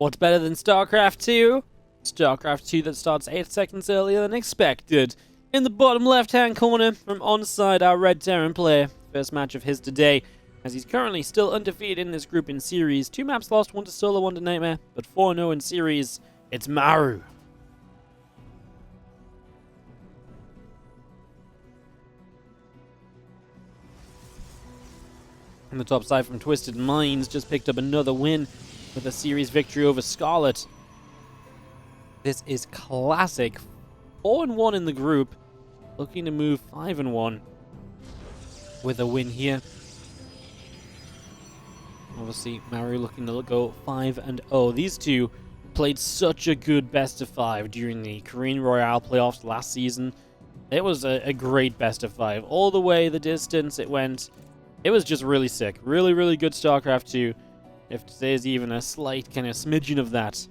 What's better than StarCraft 2? StarCraft 2 that starts 8 seconds earlier than expected. In the bottom left-hand corner, from onside, our Red Terran player. First match of his today, as he's currently still undefeated in this group in series. 2 maps lost, 1 to Solo, 1 to Nightmare, but 4-0 in series. It's Maru. On the top side from Twisted Minds, just picked up another win with a series victory over Scarlet. This is Classic. 4-1 in the group, looking to move 5-1 with a win here. Obviously, Maru looking to go 5-0. These two played such a good best of 5 during the Korean Royale playoffs last season. It was a great best of 5. All the way the distance it went. It was just really sick. Really, really good StarCraft 2. If there's even a slight kind of smidgen of that,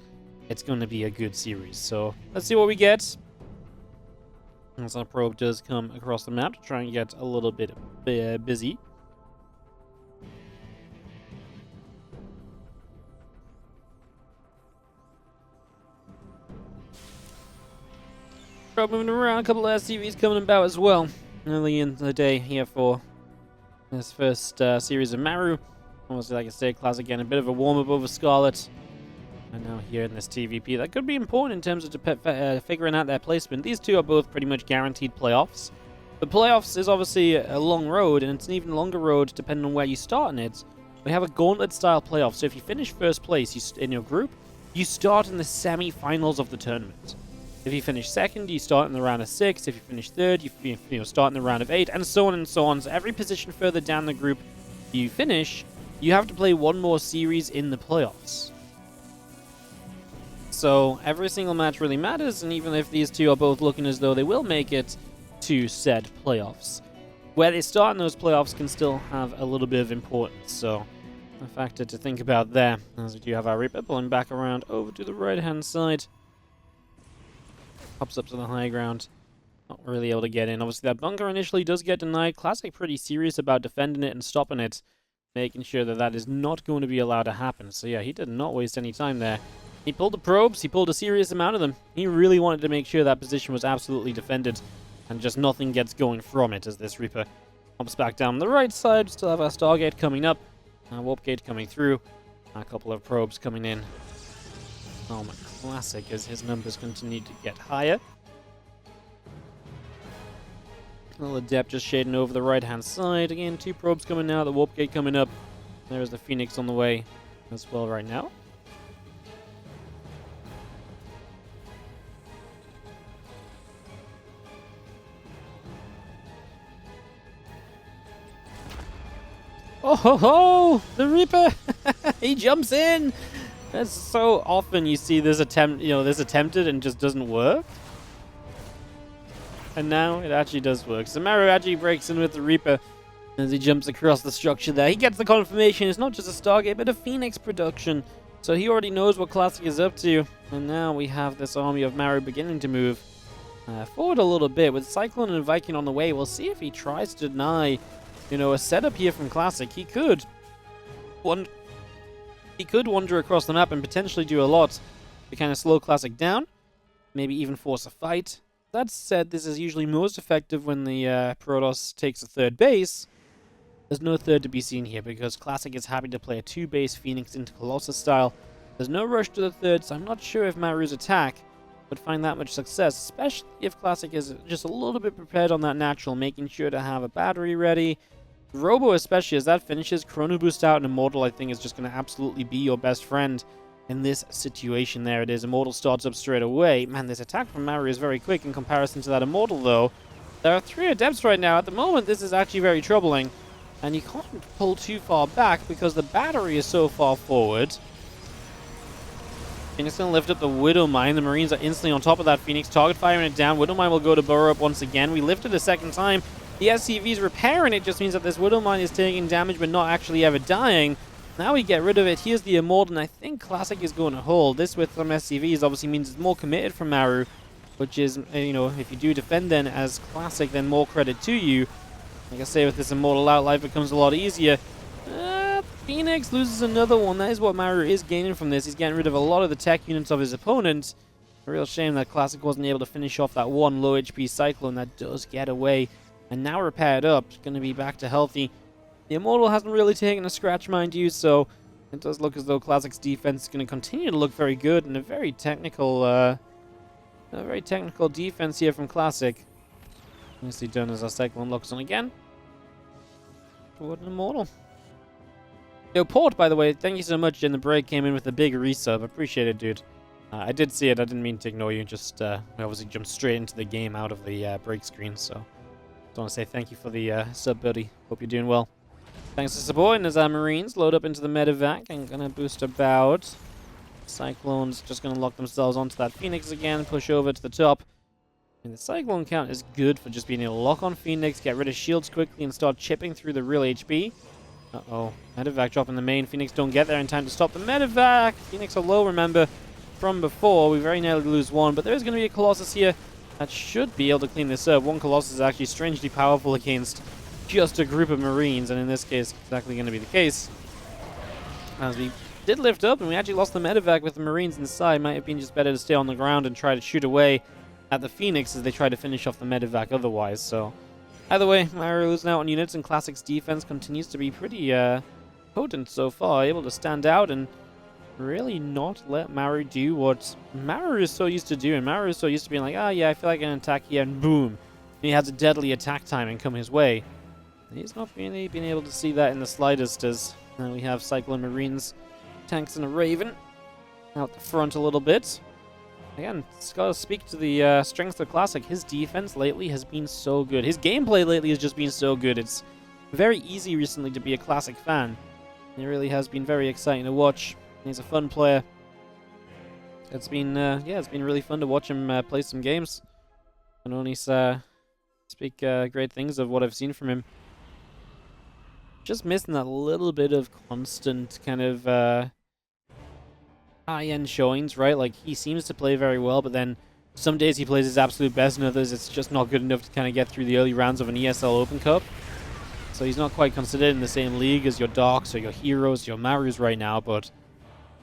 it's going to be a good series. So, let's see what we get. As our probe does come across the map to try and get a little bit busy. Probe moving around, a couple of SCVs coming about as well. Early in the day here for this first series of Maru. Obviously, like I said, Classic getting a bit of a warm-up over Scarlet. And now here in this TvP, that could be important in terms of figuring out their placement. These two are both pretty much guaranteed playoffs. The playoffs is obviously a long road, and it's an even longer road depending on where you start in it. We have a gauntlet-style playoff, so if you finish first place in your group, you start in the semi-finals of the tournament. If you finish second, you start in the round of 6. If you finish third, you start in the round of 8, and so on and so on. So every position further down the group you finish, you have to play one more series in the playoffs. So every single match really matters, and even if these two are both looking as though they will make it to said playoffs, where they start in those playoffs can still have a little bit of importance. So a factor to think about there, as we do have our Reaper pulling back around over to the right-hand side. Pops up to the high ground. Not really able to get in. Obviously, that bunker initially does get denied. Classic pretty serious about defending it and stopping it, making sure that that is not going to be allowed to happen. So yeah, he did not waste any time there. He pulled the probes. He pulled a serious amount of them. He really wanted to make sure that position was absolutely defended and just nothing gets going from it as this Reaper pops back down the right side. Still have our Stargate coming up. Warp Gate coming through. A couple of probes coming in. Oh my Classic as his numbers continue to get higher. A little Adept just shading over the right-hand side. Again, 2 probes coming now. The Warp Gate coming up. There's the Phoenix on the way as well right now. Oh ho ho! The Reaper! He jumps in! That's so often you see this attempt, this attempted and just doesn't work. And now it actually does work. So Maru actually breaks in with the Reaper as he jumps across the structure there. He gets the confirmation. It's not just a Stargate, but a Phoenix production. So he already knows what Classic is up to. And now we have this army of Maru beginning to move forward a little bit. With Cyclone and Viking on the way, we'll see if he tries to deny, a setup here from Classic. He could. He could wander across the map and potentially do a lot to kind of slow Classic down. Maybe even force a fight. That said, this is usually most effective when the Protoss takes a third base. There's no third to be seen here because Classic is happy to play a 2-base Phoenix into Colossus style. There's no rush to the third, so I'm not sure if Maru's attack would find that much success, especially if Classic is just a little bit prepared on that natural, making sure to have a battery ready. Robo especially, as that finishes, Chrono Boost out and Immortal I think is just going to absolutely be your best friend in this situation. There it is. Immortal starts up straight away. Man, this attack from Maru is very quick in comparison to that Immortal though. There are 3 Adepts right now. At the moment this is actually very troubling. And you can't pull too far back because the battery is so far forward. Phoenix going to lift up the Widow Mine. The Marines are instantly on top of that Phoenix. Target firing it down. Widow Mine will go to burrow up once again. We lift it a second time. The SCV's repairing it just means that this Widow Mine is taking damage but not actually ever dying. Now we get rid of it. Here's the Immortal, and I think Classic is going to hold. This with some SCVs obviously means it's more committed from Maru, which is, if you do defend then as Classic, then more credit to you. Like I say, with this Immortal out, life becomes a lot easier. Phoenix loses another one. That is what Maru is gaining from this. He's getting rid of a lot of the tech units of his opponent. A real shame that Classic wasn't able to finish off that one low HP Cyclone that does get away. And now repaired up. It's going to be back to healthy. The Immortal hasn't really taken a scratch, mind you, so it does look as though Classic's defense is going to continue to look very good, and a very technical defense here from Classic. Nicely done as our Cyclone locks on again. Toward an Immortal. Yo, Port, by the way, thank you so much. In the break, came in with a big resub. Appreciate it, dude. I did see it. I didn't mean to ignore you. Just we obviously jumped straight into the game out of the break screen, so just want to say thank you for the sub, buddy. Hope you're doing well. Thanks for supporting as our Marines load up into the medevac and gonna boost about. Cyclones just gonna lock themselves onto that Phoenix again, push over to the top. And the Cyclone count is good for just being able to lock on Phoenix, get rid of shields quickly, and start chipping through the real HP. Uh-oh. Medevac dropping the main. Phoenix don't get there in time to stop the medevac. Phoenix are low, remember, from before. We very nearly lose one, but there is going to be a Colossus here that should be able to clean this up. One Colossus is actually strangely powerful against just a group of Marines, and in this case, exactly going to be the case. As we did lift up, and we actually lost the medevac with the Marines inside. Might have been just better to stay on the ground and try to shoot away at the Phoenix as they try to finish off the medevac otherwise, so either way, Maru losing out on units, and Classic's defense continues to be pretty potent so far, able to stand out and really not let Maru do what Maru is so used to doing. Maru is so used to being like, oh yeah, I feel like an attack here, and boom. And he has a deadly attack timing come his way. He's not really been able to see that in the slightest, as we have Cyclone Marines, tanks, and a Raven out the front a little bit. Again, it's got to speak to the strength of Classic. His defense lately has been so good. His gameplay lately has just been so good. It's very easy recently to be a Classic fan. It really has been very exciting to watch. He's a fun player. It's been, it's been really fun to watch him play some games. I can only speak great things of what I've seen from him. Just missing that little bit of constant kind of high-end showings, right? Like, he seems to play very well, but then some days he plays his absolute best, and others it's just not good enough to kind of get through the early rounds of an ESL Open Cup. So he's not quite considered in the same league as your Docs or your Heroes, your Marus right now, but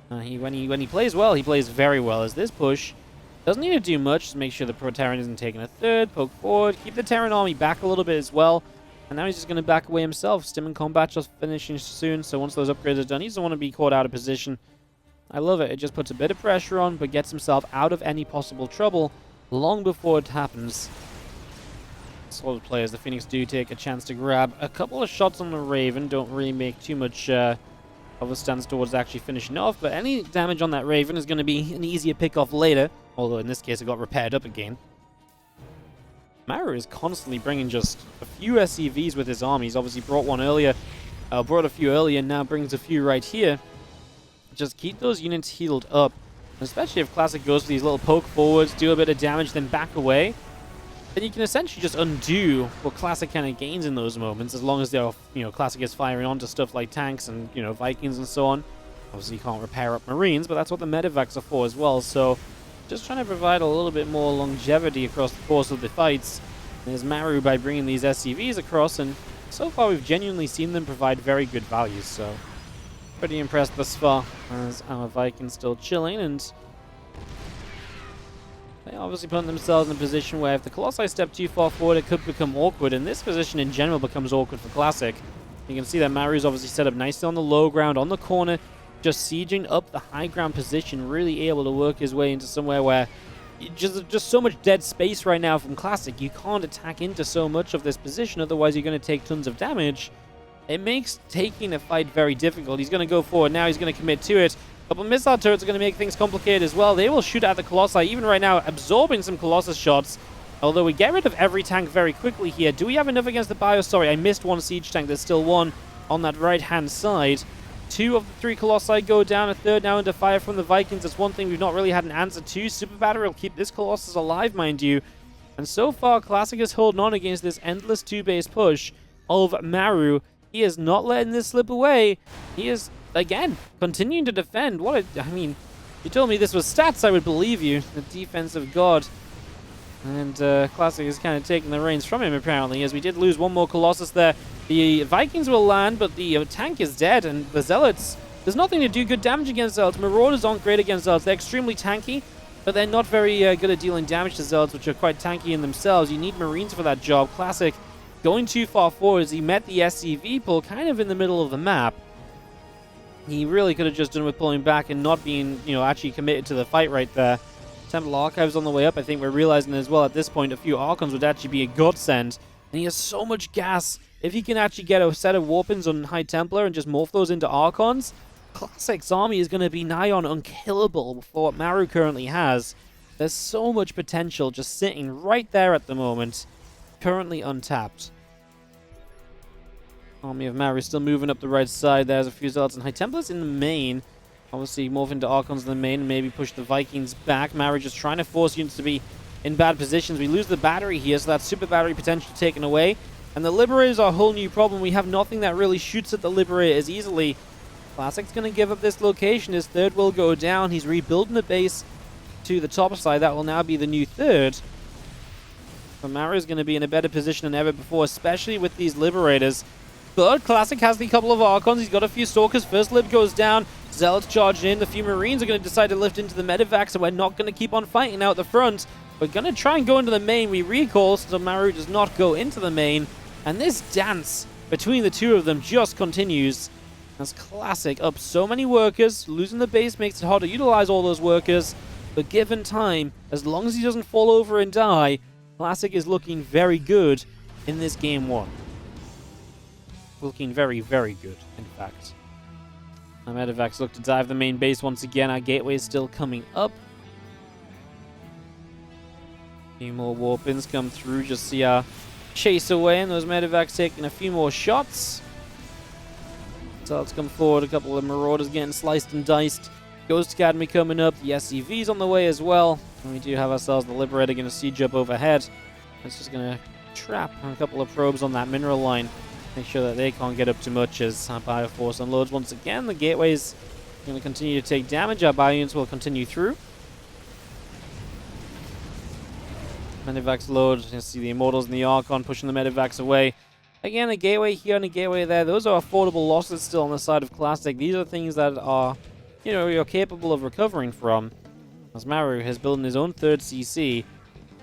when he plays well, he plays very well. As this push doesn't need to do much, just make sure the Pro Terran isn't taking a third, poke forward, keep the Terran army back a little bit as well, and now he's just going to back away himself. Stim and combat just finishing soon, so once those upgrades are done, he doesn't want to be caught out of position. I love it. It just puts a bit of pressure on, but gets himself out of any possible trouble long before it happens. Solid players. The Phoenix do take a chance to grab a couple of shots on the Raven. Don't really make too much of a stance towards actually finishing off, but any damage on that Raven is going to be an easier pick-off later, although in this case it got repaired up again. Maru is constantly bringing just a few SCVs with his army. He's obviously brought one earlier, brought a few earlier, now brings a few right here. Just keep those units healed up, especially if Classic goes for these little poke forwards, do a bit of damage, then back away. Then you can essentially just undo what Classic kind of gains in those moments, as long as they're, Classic is firing onto stuff like tanks and, Vikings and so on. Obviously you can't repair up Marines, but that's what the medevacs are for as well, so just trying to provide a little bit more longevity across the course of the fights. There's Maru by bringing these SCVs across, and so far we've genuinely seen them provide very good value, so pretty impressed thus far, as our Vikings still chilling, and they obviously put themselves in a position where if the Colossi step too far forward, it could become awkward, and this position in general becomes awkward for Classic. You can see that Maru's obviously set up nicely on the low ground, on the corner, just sieging up the high ground position, really able to work his way into somewhere where just so much dead space right now from Classic. You can't attack into so much of this position, otherwise you're going to take tons of damage. It makes taking a fight very difficult. He's going to go forward now. He's going to commit to it. A couple of missile turrets are going to make things complicated as well. They will shoot at the Colossi, even right now, absorbing some Colossus shots. Although we get rid of every tank very quickly here. Do we have enough against the Bio? Sorry, I missed one siege tank. There's still one on that right-hand side. 2 of the 3 Colossi go down. A third now under fire from the Vikings. That's one thing we've not really had an answer to. Super Battery will keep this Colossus alive, mind you. And so far, Classic is holding on against this endless 2-base push of Maru. He is not letting this slip away. He is, again, continuing to defend. I mean, if you told me this was stats, I would believe you. The defensive god. And Classic is kind of taking the reins from him, apparently, as we did lose one more Colossus there. The Vikings will land, but the tank is dead, and the Zealots, there's nothing to do good damage against Zealots. Marauders aren't great against Zealots. They're extremely tanky, but they're not very good at dealing damage to Zealots, which are quite tanky in themselves. You need Marines for that job. Classic going too far forward as he met the SCV pull kind of in the middle of the map. He really could have just done with pulling back and not being, actually committed to the fight right there. Temple Archives on the way up. I think we're realizing as well at this point a few Archons would actually be a godsend. And he has so much gas. If he can actually get a set of weapons on High Templar and just morph those into Archons, Classic's army is going to be nigh on unkillable for what Maru currently has. There's so much potential just sitting right there at the moment. Currently untapped. Army of Maru still moving up the right side. There's a few Zealots and High Templars in the main. Obviously morph into Archons in the main and maybe push the Vikings back. Maru just trying to force units to be in bad positions. We lose the battery here, so that super battery potential taken away. And the Liberators are a whole new problem. We have nothing that really shoots at the Liberators easily. Classic's going to give up this location. His third will go down. He's rebuilding the base to the top side. That will now be the new third. But Maru is going to be in a better position than ever before, especially with these Liberators. But Classic has the couple of Archons. He's got a few Stalkers. First Lib goes down. Zealots charging in. The few Marines are going to decide to lift into the Medivac, so we're not going to keep on fighting out the front. We're going to try and go into the main. We recall, so Maru does not go into the main. And this dance between the two of them just continues. As Classic up so many workers. Losing the base makes it hard to utilize all those workers. But given time, as long as he doesn't fall over and die, Classic is looking very good in this game one. Looking very, very good, in fact. Our Medivacs look to dive the main base once again. Our gateway is still coming up. A few more warpins come through. Just see our chase away, and those Medivacs taking a few more shots. So let's come forward. A couple of Marauders getting sliced and diced. Ghost Academy coming up. The SCV's on the way as well. And we do have ourselves the Liberator going to siege up overhead. That's just going to trap a couple of probes on that mineral line. Make sure that they can't get up too much as our Bioforce unloads once again. The gateway's going to continue to take damage. Our bio units will continue through. Medivacs load. You see the Immortals and the Archon pushing the Medivacs away. Again, a gateway here and a gateway there. Those are affordable losses still on the side of Classic. These are things that are, you're capable of recovering from. As Maru has built his own third CC.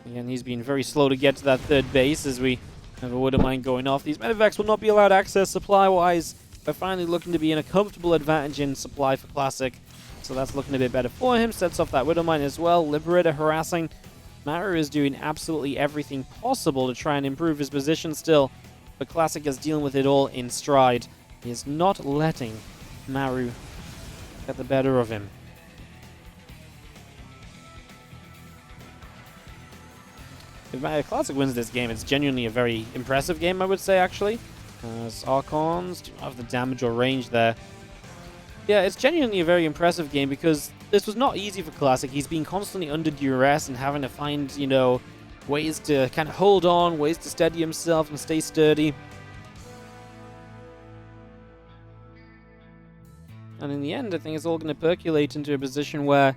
Again, he's been very slow to get to that third base as we have a Widow Mine going off. These Medivacs will not be allowed access supply-wise. They're finally looking to be in a comfortable advantage in supply for Classic. So that's looking a bit better for him. Sets off that Widow Mine as well. Liberator harassing. Maru is doing absolutely everything possible to try and improve his position still. But Classic is dealing with it all in stride. He is not letting Maru get the better of him. If Classic wins this game, it's genuinely a very impressive game, I would say, actually. As Archons do not have the damage or range there. Yeah, it's genuinely a very impressive game because this was not easy for Classic. He's been constantly under duress and having to find, ways to kind of hold on, ways to steady himself and stay sturdy. And in the end, I think it's all going to percolate into a position where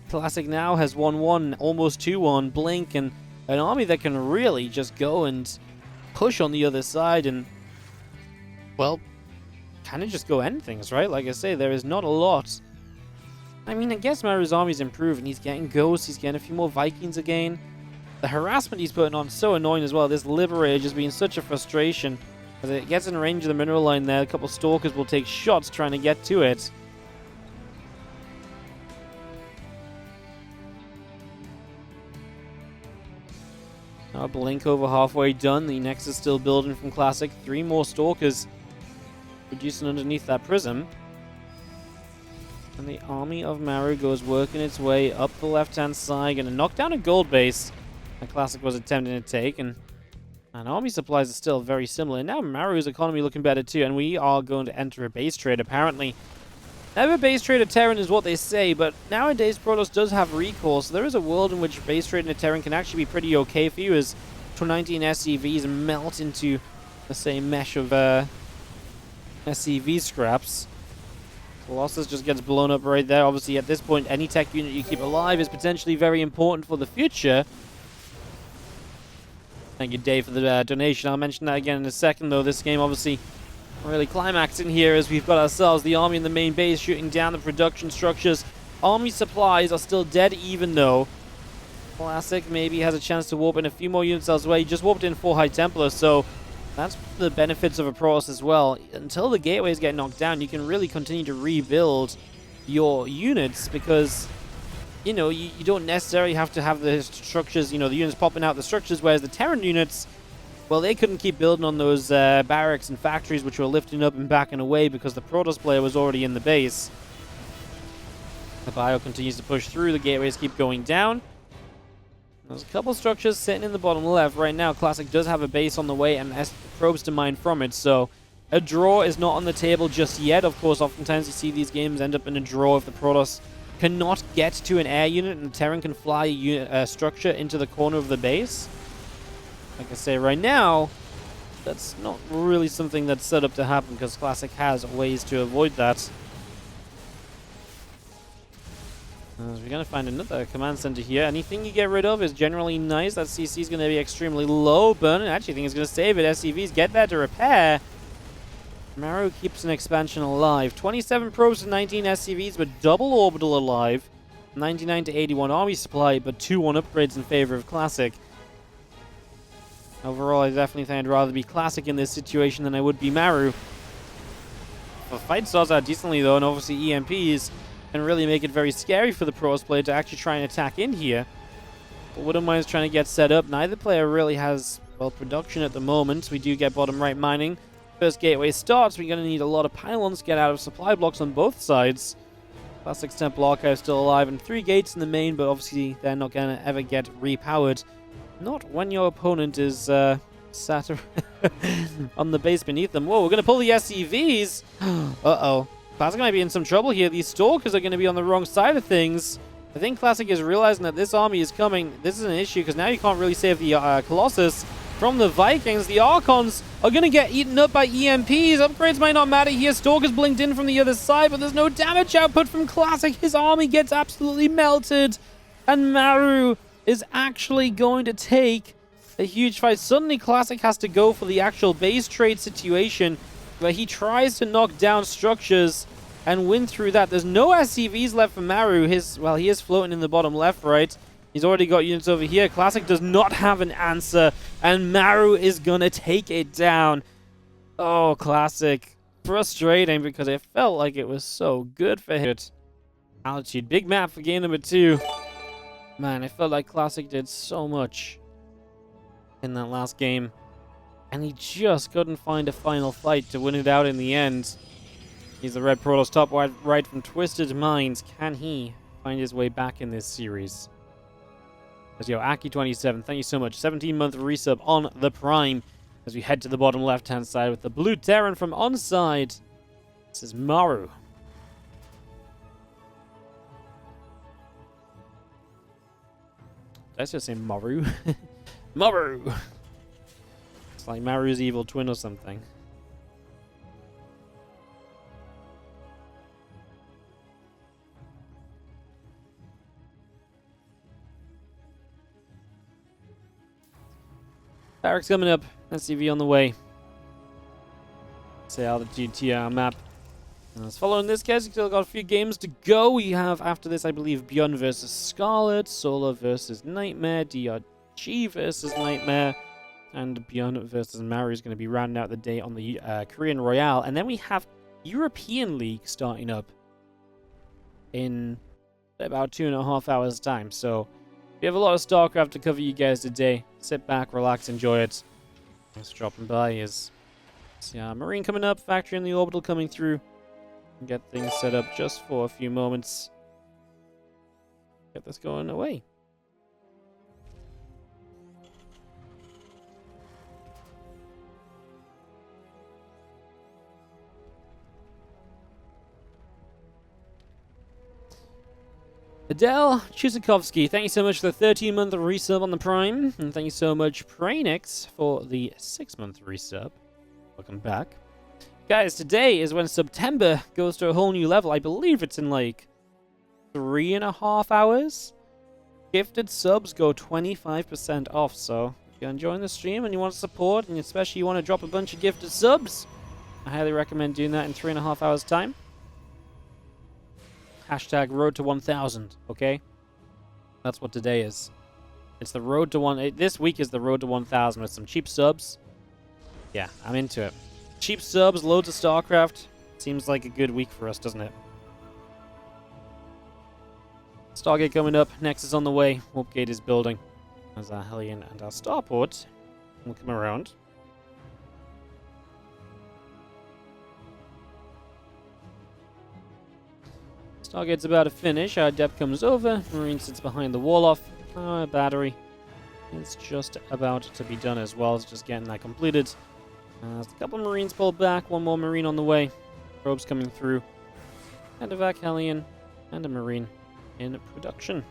Classic now has 1-1, almost 2-1, Blink, and an army that can really just go and push on the other side and, well, kind of just go end things, right? Like I say, there is not a lot. I mean, I guess Maru's army's improving. He's getting ghosts, he's getting a few more Vikings again. The harassment he's putting on is so annoying as well. This Liberator just being such a frustration. As it gets in range of the mineral line there, a couple Stalkers will take shots trying to get to it. Now Blink over halfway done. The Nexus still building from Classic. 3 more Stalkers producing underneath that prism. And the army of Maru goes working its way up the left-hand side. Going to knock down a gold base that Classic was attempting to take. And army supplies are still very similar. And now Maru's economy looking better too. And we are going to enter a base trade apparently. Never base trade a Terran is what they say, but nowadays Protoss does have recall, so there is a world in which base trading a Terran can actually be pretty okay for you as 19 SCVs melt into the same mesh of SCV scraps. Colossus just gets blown up right there. Obviously at this point any tech unit you keep alive is potentially very important for the future. Thank you, Dave, for the donation. I'll mention that again in a second, though. This game, obviously, really climaxing here as we've got ourselves the army in the main base shooting down the production structures. Army supplies are still dead, even though Classic maybe has a chance to warp in a few more units elsewhere. He just warped in 4 High Templars, so that's the benefits of a Protoss as well. Until the gateways get knocked down, you can really continue to rebuild your units because, you know, you don't necessarily have to have the structures, you know, the units popping out the structures, whereas the Terran units, well, they couldn't keep building on those barracks and factories which were lifting up and backing away because the Protoss player was already in the base. The bio continues to push through. The gateways keep going down. There's a couple structures sitting in the bottom left. Right now, Classic does have a base on the way and has probes to mine from it, so a draw is not on the table just yet. Of course, oftentimes you see these games end up in a draw if the Protoss cannot get to an air unit and the Terran can fly a structure into the corner of the base. Like I say, right now, that's not really something that's set up to happen because Classic has ways to avoid that. We're going to find another command center here. Anything you get rid of is generally nice. That CC is going to be extremely low. Burn, I actually think it's going to save it. SCVs get there to repair. Maru keeps an expansion alive. 27 probes to 19 SCVs, but double orbital alive. 99 to 81 army supply, but 2-1 upgrades in favor of Classic. Overall, I definitely think I'd rather be Classic in this situation than I would be Maru. The fight starts out decently, though, and obviously EMPs can really make it very scary for the Protoss player to actually try and attack in here. But Wooden Mine is trying to get set up. Neither player really has, well, production at the moment. We do get bottom right mining. First gateway starts. We're going to need a lot of pylons to get out of supply blocks on both sides. Classic's Temple Archive still alive, and 3 gates in the main, but obviously they're not going to ever get repowered. Not when your opponent is sat on the base beneath them. Whoa, we're going to pull the SCVs. Uh-oh. Classic might be in some trouble here. These Stalkers are going to be on the wrong side of things. I think Classic is realizing that this army is coming. This is an issue because now you can't really save the Colossus from the Vikings. The Archons are going to get eaten up by EMPs. Upgrades might not matter here. Stalkers blinked in from the other side, but there's no damage output from Classic. His army gets absolutely melted. And Maru is actually going to take a huge fight. Suddenly, Classic has to go for the actual base trade situation where he tries to knock down structures and win through that. There's no SCVs left for Maru. Well, he is floating in the bottom left, right? He's already got units over here. Classic does not have an answer, and Maru is gonna take it down. Oh, Classic. Frustrating because it felt like it was so good for him. Altitude. Big map for game number 2. Man, it felt like Classic did so much in that last game. And he just couldn't find a final fight to win it out in the end. He's the Red Protoss top right from Twisted Minds. Can he find his way back in this series? As yo, Aki27, thank you so much. 17-month resub on the Prime. As we head to the bottom left-hand side with the Blue Terran from onside. This is Maru. Did I just say Maru? Maru! It's like Maru's evil twin or something. Barracks coming up. SCV on the way. Say altitude TR map. Let's follow in this case. We've still got a few games to go. We have after this, I believe, Beyond versus Scarlet, Solar versus Nightmare, DRG versus Nightmare, and Beyond versus Maru is going to be rounding out the day on the Korean Royale. And then we have European League starting up in about 2.5 hours time. So we have a lot of StarCraft to cover you guys today. Sit back, relax, enjoy it. Thanks for dropping by. Is Marine coming up, factory in the orbital coming through. Get things set up just for a few moments. Get this going away. Adele Chusikovsky, thank you so much for the 13-month resub on the Prime. And thank you so much, Prainix, for the 6-month resub. Welcome back. Guys, today is when September goes to a whole new level. I believe it's in like 3.5 hours. Gifted subs go 25% off, so you're enjoying the stream and you want to support, and especially you want to drop a bunch of gifted subs, I highly recommend doing that in 3.5 hours time. Hashtag road to 1,000, okay? That's what today is. It's the road to this week is the road to 1,000 with some cheap subs. Yeah, I'm into it. Cheap subs, loads of StarCraft. Seems like a good week for us, doesn't it? Stargate coming up. Nexus on the way. Warp Gate is building. As our Hellion and our Starport will come around. Stargate's about to finish. Our Adept comes over. Marine sits behind the wall off. Our battery is just about to be done as well. It's just getting that completed. There's a couple Marines pulled back. One more Marine on the way. Probes coming through. And a Vac Hellion and a Marine in production.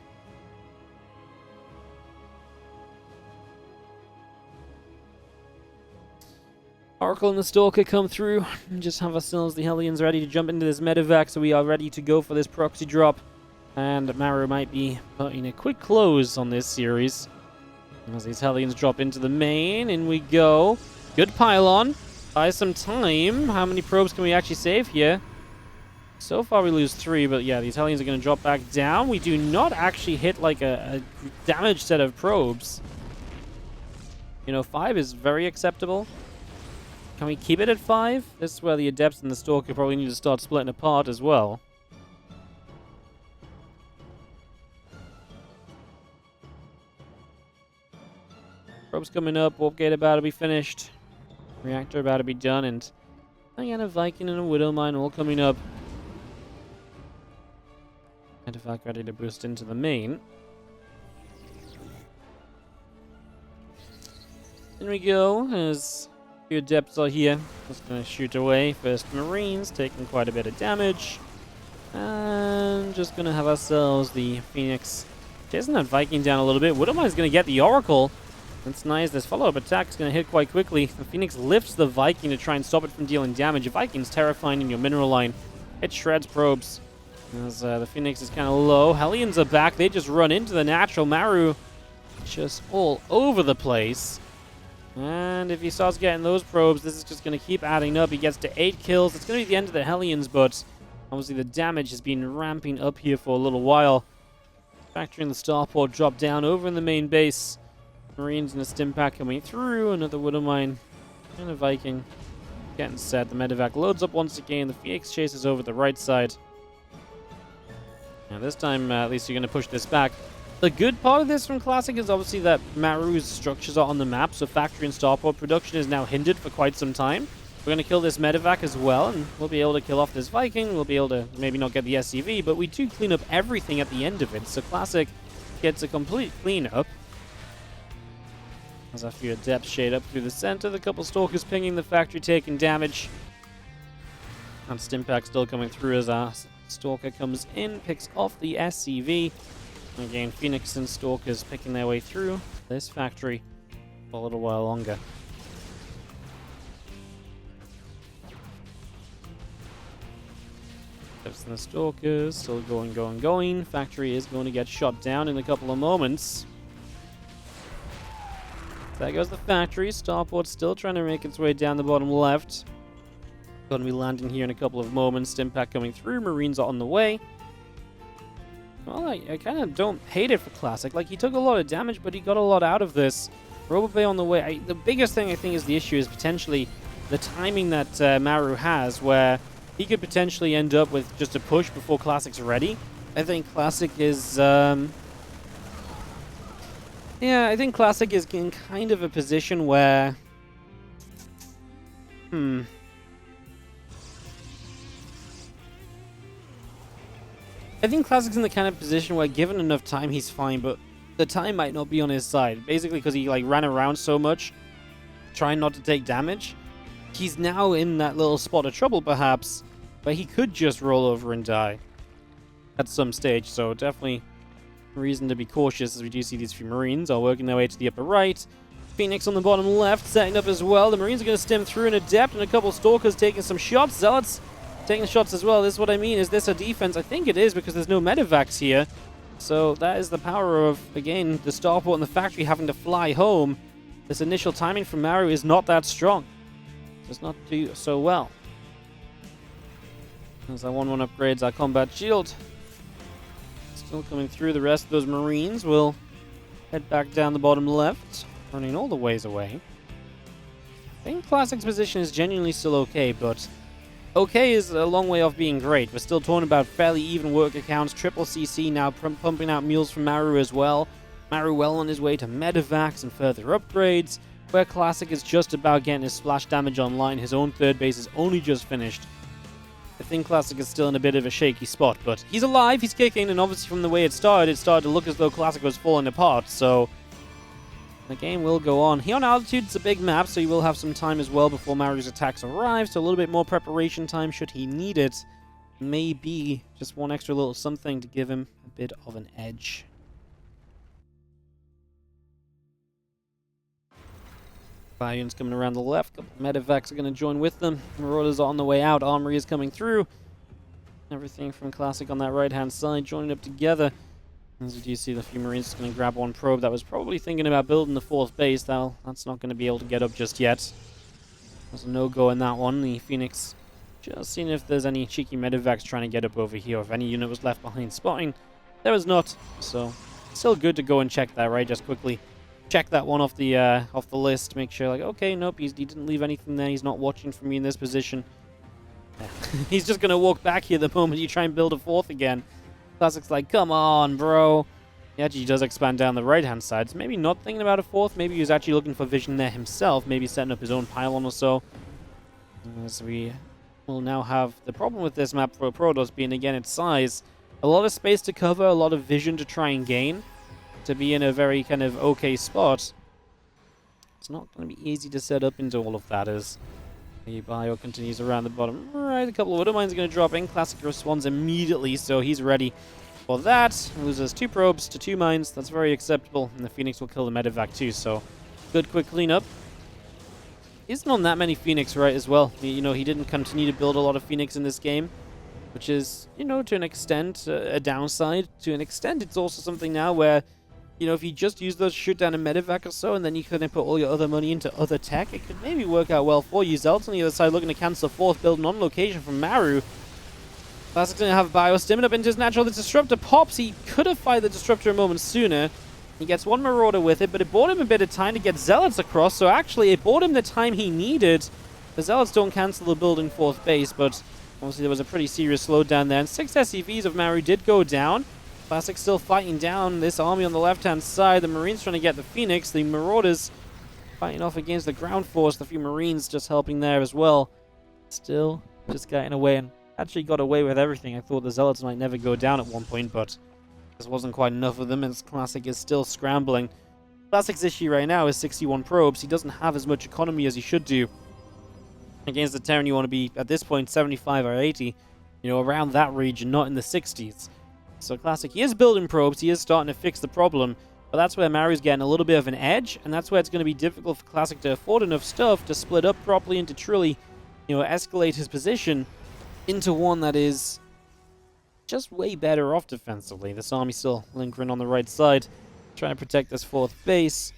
Oracle and the Stalker come through. Just have ourselves the Hellions ready to jump into this medevac, so we are ready to go for this proxy drop. And Maru might be putting a quick close on this series. As these Hellions drop into the main, in we go. Good pylon. Buy some time. How many probes can we actually save here? So far we lose 3, but yeah, these Hellions are going to drop back down. We do not actually hit like a damaged set of probes. You know, 5 is very acceptable. Can we keep it at 5? This is where the Adepts and the Stalker probably need to start splitting apart as well. Probes coming up, Warp Gate about to be finished. Reactor about to be done, and again, a Viking and a Widow Mine all coming up. Artifact ready to boost into the main. In we go, as few Adepts are here. Just gonna shoot away. First Marines, taking quite a bit of damage. And just gonna have ourselves the Phoenix chasing that Viking down a little bit. Widowmine's gonna get the Oracle. That's nice. This follow-up attack is gonna hit quite quickly. The Phoenix lifts the Viking to try and stop it from dealing damage. The Viking's terrifying in your mineral line. It shreds probes. As the Phoenix is kind of low. Hellions are back. They just run into the natural. Maru just all over the place. And if he starts getting those probes, this is just going to keep adding up. He gets to 8 kills. It's going to be the end of the Hellions, but obviously the damage has been ramping up here for a little while. Factory and the Starport drop down over in the main base. Marines and a stim pack coming through. Another Widow Mine and a Viking getting set. The medevac loads up once again. The Phoenix chases over the right side. Now this time, at least you're going to push this back. The good part of this from Classic is obviously that Maru's structures are on the map, so Factory and Starport production is now hindered for quite some time. We're going to kill this medevac as well, and we'll be able to kill off this Viking. We'll be able to maybe not get the SCV, but we do clean up everything at the end of it, so Classic gets a complete cleanup. As a few Adepts shade up through the center, the couple Stalkers pinging the Factory, taking damage. And Stimpack still coming through as our Stalker comes in, picks off the SCV. Again, Phoenix and Stalkers picking their way through this factory for a little while longer. Adepts and the Stalkers still going. Factory is going to get shot down in a couple of moments. There goes the factory. Starport still trying to make its way down the bottom left. Going to be landing here in a couple of moments. Stimpack coming through. Marines are on the way. Well, I kind of don't hate it for Classic. Like, he took a lot of damage, but he got a lot out of this. Robobay on the way. The biggest thing I think is the issue is potentially the timing that Maru has, where he could potentially end up with just a push before Classic's ready. I think Classic is... I think Classic is in kind of a position where... I think Classic's in the kind of position where given enough time, he's fine, but the time might not be on his side. Basically because he ran around so much, trying not to take damage. He's now in that little spot of trouble, perhaps, where he could just roll over and die at some stage. So definitely reason to be cautious as we do see these few Marines are working their way to the upper right. Phoenix on the bottom left, setting up as well. The Marines are going to stem through an Adept and a couple Stalkers taking some shots. Zealots taking shots as well. This is what I mean. Is this a defense? I think it is because there's no medevacs here. So that is the power of, again, the Starport and the Factory having to fly home. this initial timing from Maru is not that strong. Does not do so well. As our 1-1 upgrades our combat shield. Still coming through. The rest of those Marines will head back down the bottom left, running all the ways away. I think Classic's position is genuinely still okay, but okay is a long way off being great. We're still talking about fairly even work accounts. Triple CC now pumping out mules from Maru as well. Maru well on his way to medevacs and further upgrades, where Classic is just about getting his splash damage online. His own third base is only just finished. I think Classic is still in a bit of a shaky spot, but he's alive, he's kicking, and obviously from the way it started to look as though Classic was falling apart, so the game will go on. Here on Altitude, it's a big map, so he will have some time as well before Maru's attacks arrive, so a little bit more preparation time should he need it. Maybe just one extra little something to give him a bit of an edge. Battalions coming around the left. Couple of medevacs are going to join with them. Marauders are on the way out. Armory is coming through. Everything from Classic on that right-hand side joining up together. As you do see, the few Marines is going to grab one probe that was probably thinking about building the 4th base. That's not going to be able to get up just yet. There's a no-go in that one. The Phoenix just seeing if there's any cheeky medevacs trying to get up over here, or if any unit was left behind spotting. There was not, so still good to go and check that, right? Just quickly check that one off the list. Make sure, like, okay, nope, he didn't leave anything there. He's not watching for me in this position. Yeah. He's just going to walk back here the moment you try and build a 4th again. Classic's like, come on, bro. He actually does expand down the right-hand side. So maybe not thinking about a 4th. Maybe he was actually looking for vision there himself. Maybe setting up his own pylon or so. As we will now have the problem with this map for Protoss being, again, its size. A lot of space to cover, a lot of vision to try and gain. To be in a very kind of okay spot. It's not going to be easy to set up into all of that as the bio continues around the bottom. Right, a couple of Widow Mines are going to drop in. Classic responds immediately, so he's ready for that. Loses 2 probes to 2 mines. That's very acceptable. And the Phoenix will kill the medevac too, so good quick cleanup. Isn't on that many Phoenix, right, as well. You know, he didn't continue to build a lot of Phoenix in this game, which is, you know, to an extent, a downside. To an extent, it's also something now where, you know, if you just use those to shoot down a medevac or so, and then you could then put all your other money into other tech, it could maybe work out well for you. Zealots on the other side looking to cancel a 4th build on location from Maru. Classic's going to have Bio stimmed up into his natural. The Disruptor pops. He could have fired the Disruptor a moment sooner. He gets one Marauder with it, but it bought him a bit of time to get Zealots across, so actually it bought him the time he needed. The Zealots don't cancel the build in 4th base, but obviously there was a pretty serious slowdown there, and 6 SCVs of Maru did go down. Classic still fighting down this army on the left-hand side. The Marines trying to get the Phoenix. The Marauders fighting off against the ground force. The few Marines just helping there as well. Still just getting away, and actually got away with everything. I thought the Zealots might never go down at one point, but this wasn't quite enough of them, as Classic is still scrambling. Classic's issue right now is 61 probes. He doesn't have as much economy as he should do. Against the Terran, you want to be, at this point, 75 or 80. You know, around that region, not in the 60s. So Classic, he is building probes, he is starting to fix the problem, but that's where Maru's getting a little bit of an edge, and that's where it's going to be difficult for Classic to afford enough stuff to split up properly and to truly, you know, escalate his position into one that is just way better off defensively. This army still lingering on the right side, trying to protect this 4th base.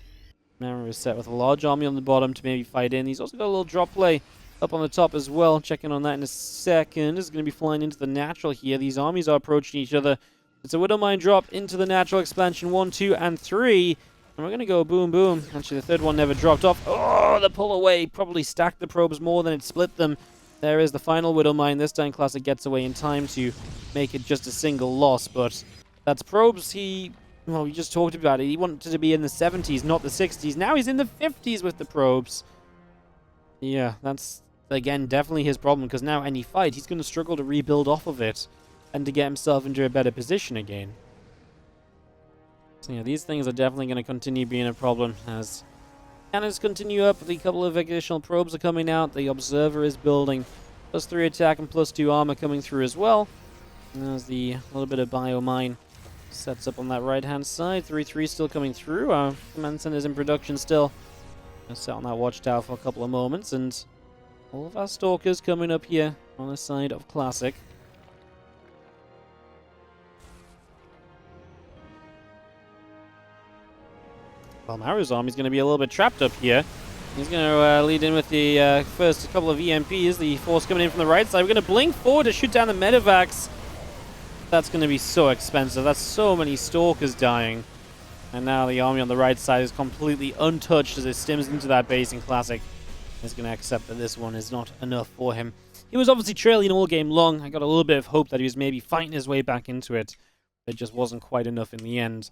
Maru is set with a large army on the bottom to maybe fight in. He's also got a little drop play up on the top as well. Checking on that in a second. Is going to be flying into the natural here. These armies are approaching each other. It's a Widow Mine drop into the natural expansion 1, 2, and 3. And we're going to go boom, boom. Actually, the 3rd one never dropped off. Oh, the pull away probably stacked the probes more than it split them. There is the final Widow Mine. This time Classic gets away in time to make it just a single loss. But that's probes well, we just talked about it. He wanted to be in the 70s, not the 60s. Now he's in the 50s with the probes. Yeah, that's, again, definitely his problem, because now any fight, he's going to struggle to rebuild off of it and to get himself into a better position again. So yeah, these things are definitely going to continue being a problem as cannons continue up. The couple of additional probes are coming out. The Observer is building. +3 attack and +2 armor coming through as well. And there's the little bit of biomine sets up on that right-hand side. 3-3 still coming through. Our command center is in production still. I'll sit on that watchtower for a couple of moments, and all of our stalkers coming up here on the side of Classic. Well, Maru's army's going to be a little bit trapped up here. He's going to lead in with the first couple of EMPs. The force coming in from the right side. We're going to blink forward to shoot down the medevacs. That's going to be so expensive. That's so many Stalkers dying. And now the army on the right side is completely untouched as it stims into that base in Classic. He's going to accept that this one is not enough for him. He was obviously trailing all game long. I got a little bit of hope that he was maybe fighting his way back into it. It just wasn't quite enough in the end.